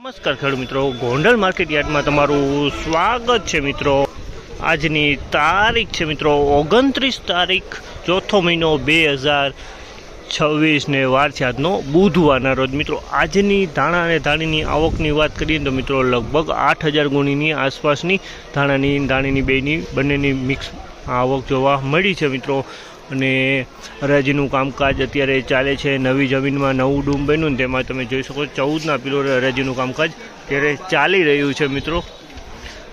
નમસ્કાર ખેડૂત મિત્રો, ગોંડલ માર્કેટ યાર્ડમાં તમારું સ્વાગત છે મિત્રો। આજની તારીખ છે મિત્રો 29 તારીખ ચોથો મહિનો 2026 ને વાર છે આજનો બુધવારના રોજ મિત્રો। આજની ધાણા અને ધાણીની આવકની વાત કરીએ તો મિત્રો લગભગ 8000 ગુણીની આસપાસની ધાણીની બેની બંનેની મિક્સ આવક જોવા મળી છે મિત્રો। અને હરાજીનું કામકાજ અત્યારે ચાલે છે। નવી જમીનમાં નવું ડૂમ બન્યું ને તેમાં તમે જોઈ શકો 14ના પિલોર હરાજીનું કામકાજ અત્યારે ચાલી રહ્યું છે મિત્રો।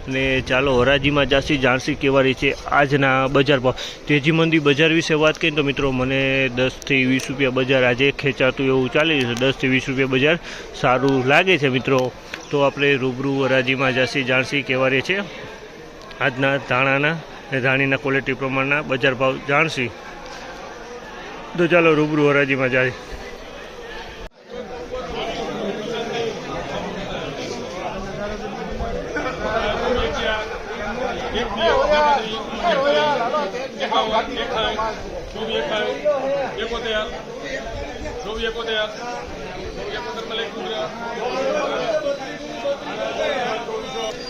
અને ચાલો હરાજીમાં જાસી જાણસી કેવા રહી છે આજના બજાર ભાવ। તેજી મંદી બજાર વિશે વાત કરીએ તો મિત્રો મને 10 થી 20 રૂપિયા બજાર આજે ખેંચાતું એવું ચાલી રહ્યું છે। 10 થી 20 રૂપિયા બજાર સારું લાગે છે મિત્રો। તો આપણે રૂબરૂ હરાજીમાં જાસી જાણસી કેવા રહી છે આજના ધાણાના ધાણીના ક્વોલિટી પ્રમાણના બજાર ભાવ જાણસી। તો ચાલો રૂબરૂ હરાજીમાં જાય।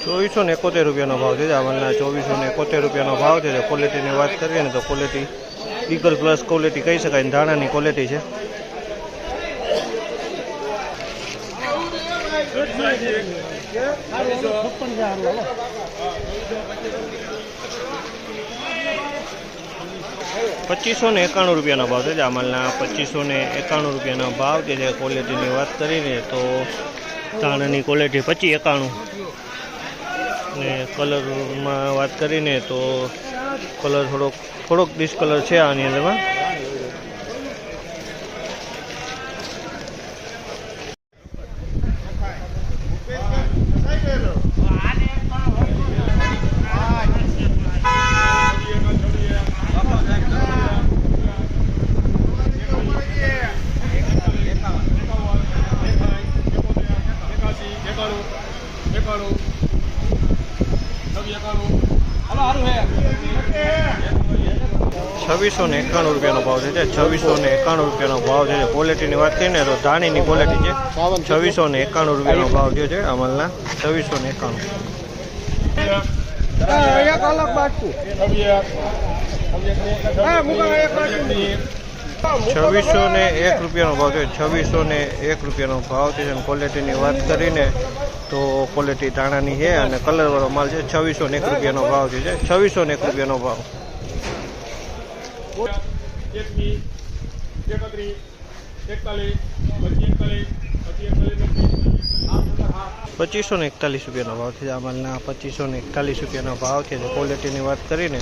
₹2471 રૂપિયાનો ભાવ છે। આમલના ₹2471 રૂપિયાનો ભાવ છે। ક્વોલિટીની વાત કરીએ ને તો ક્વોલિટી ઈગલ પ્લસ ક્વોલિટી કહી શકાય। ધાણાની ક્વોલિટી છે। ₹2591 રૂપિયાનો ભાવ છે। આમલના ₹2591 રૂપિયાનો ભાવ છે। ક્વોલિટીની વાત કરીને તો ધાણાની ક્વોલિટી 2591। ને કલરમાં વાત કરીને તો કલર થોડોક ડિસ્કલર છે આની અંદરમાં। ₹2691 રૂપિયાનો ભાવ છે। ₹2691 રૂપિયાનો ભાવ છે। ક્વોલિટીની વાત કરીએ ને તો ધાણીની ક્વોલિટી છે। ₹2691 રૂપિયાનો ભાવ જે છે અમલના 2691। ₹2601 રૂપિયાનો ભાવ છે। ₹2601 રૂપિયાનો ભાવ છે। ક્વોલિટીની વાત કરીને તો ક્વોલિટી ધાણાની છે અને કલરવાળો માલ છે। ₹2601 રૂપિયાનો ભાવ છે। ₹2601 રૂપિયાનો ભાવ। ₹2541 રૂપિયાનો ભાવ છે। આમલના ₹2541 રૂપિયાનો ભાવ છે। ક્વોલિટીની વાત કરીને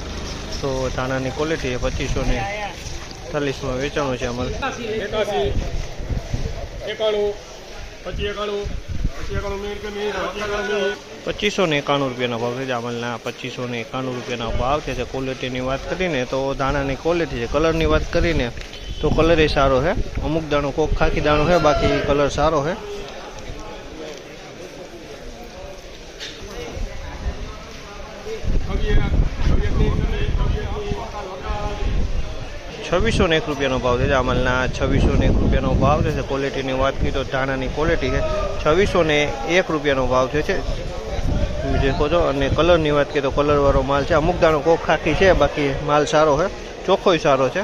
તો ધાણાની ક્વોલિટી 2541માં વેચાણું છે અમારે। ₹2591 રૂપિયાનો ભાવ છે। આમલના ₹2591 રૂપિયાનો ભાવ છે। ક્વોલિટીની વાત કરીને તો ધાણાની ક્વોલિટી છે। કલરની વાત કરીને તો કલર એ સારો છે। અમુક દાણો કોક ખાખી દાણો છે, બાકી કલર સારો છે। ₹2601 રૂપિયાનો ભાવ છે। આમલના ₹2601 રૂપિયાનો ભાવ છે। ક્વોલિટીની વાત કરીએ તો ધાણાની ક્વોલિટી છે। ₹2601 રૂપિયાનો ભાવ છે દેખો છો। અને કલરની વાત કરીએ તો કલરવાળો માલ છે। અમુક દાણો કોક ખાખી છે, બાકી માલ સારો છે, ચોખ્ખોય સારો છે।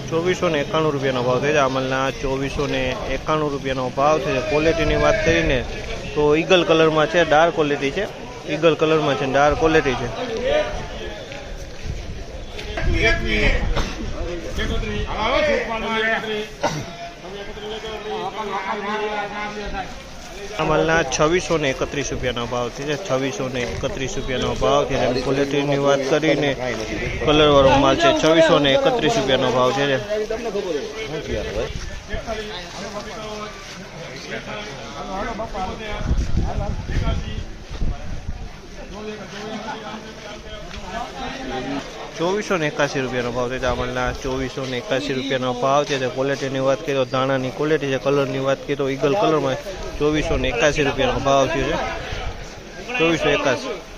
₹2491 રૂપિયાનો ભાવ છે। આમલના ₹2491 રૂપિયાનો ભાવ છે। ક્વોલિટીની વાત કરીને તો ઈગલ કલરમાં છે, ડાર્ક ક્વોલિટી છે। ઈગલ કલરમાં છે, ડાર્ક ક્વોલિટી છે। આમલના ₹2631 રૂપિયાનો ભાવ છે। ₹2631 રૂપિયાનો ભાવ છે। ક્વોલિટીની વાત કરીને કલરવાળો માલ છે। ₹2631 રૂપિયાનો ભાવ છે। ₹2481 રૂપિયાનો ભાવ છે। આમલના ₹2481 રૂપિયાનો ભાવ છે। ક્વોલિટીની વાત કરીએ તો ધાણાની ક્વોલિટી છે। કલરની વાત કરીએ તો ઈગલ કલરમાં ₹2481 રૂપિયાનો ભાવ છે। 2481।